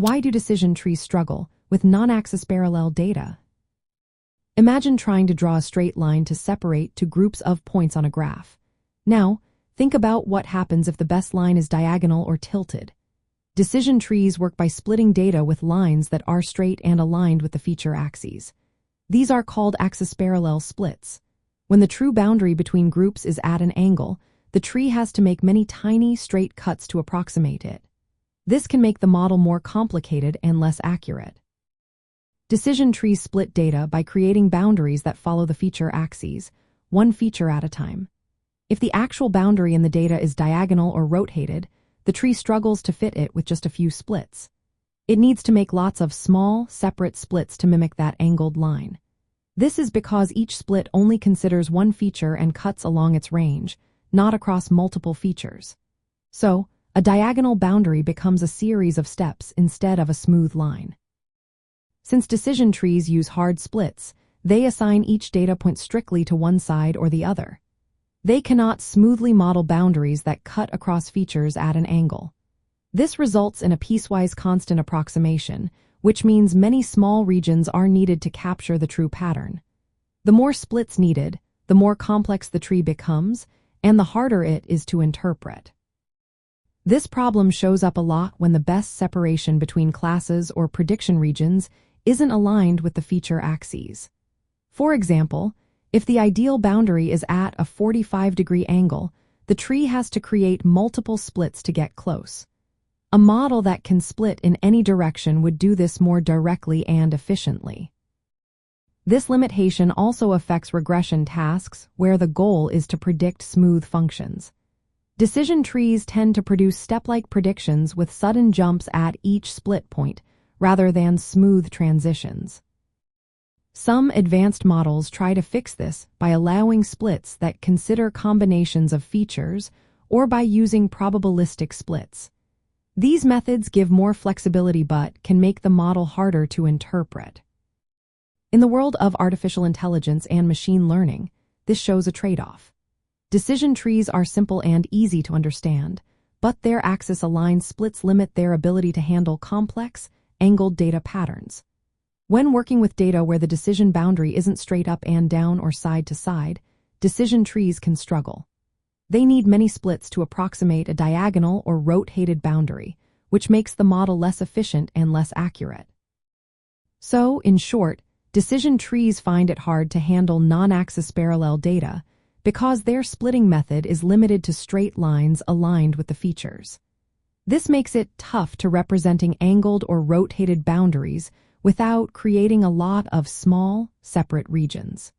Why do decision trees struggle with non-axis parallel data? Imagine trying to draw a straight line to separate two groups of points on a graph. Now, think about what happens if the best line is diagonal or tilted. Decision trees work by splitting data with lines that are straight and aligned with the feature axes. These are called axis parallel splits. When the true boundary between groups is at an angle, the tree has to make many tiny, straight cuts to approximate it. This can make the model more complicated and less accurate. Decision trees split data by creating boundaries that follow the feature axes, one feature at a time. If the actual boundary in the data is diagonal or rotated, the tree struggles to fit it with just a few splits. It needs to make lots of small, separate splits to mimic that angled line. This is because each split only considers one feature and cuts along its range, not across multiple features. So, a diagonal boundary becomes a series of steps instead of a smooth line. Since decision trees use hard splits, they assign each data point strictly to one side or the other. They cannot smoothly model boundaries that cut across features at an angle. This results in a piecewise constant approximation, which means many small regions are needed to capture the true pattern. The more splits needed, the more complex the tree becomes, and the harder it is to interpret. This problem shows up a lot when the best separation between classes or prediction regions isn't aligned with the feature axes. For example, if the ideal boundary is at a 45-degree angle, the tree has to create multiple splits to get close. A model that can split in any direction would do this more directly and efficiently. This limitation also affects regression tasks where the goal is to predict smooth functions. Decision trees tend to produce step-like predictions with sudden jumps at each split point, rather than smooth transitions. Some advanced models try to fix this by allowing splits that consider combinations of features or by using probabilistic splits. These methods give more flexibility but can make the model harder to interpret. In the world of artificial intelligence and machine learning, this shows a trade-off. Decision trees are simple and easy to understand, but their axis-aligned splits limit their ability to handle complex, angled data patterns. When working with data where the decision boundary isn't straight up and down or side to side, decision trees can struggle. They need many splits to approximate a diagonal or rotated boundary, which makes the model less efficient and less accurate. So, in short, decision trees find it hard to handle non-axis parallel data because their splitting method is limited to straight lines aligned with the features. This makes it tough to representing angled or rotated boundaries without creating a lot of small, separate regions.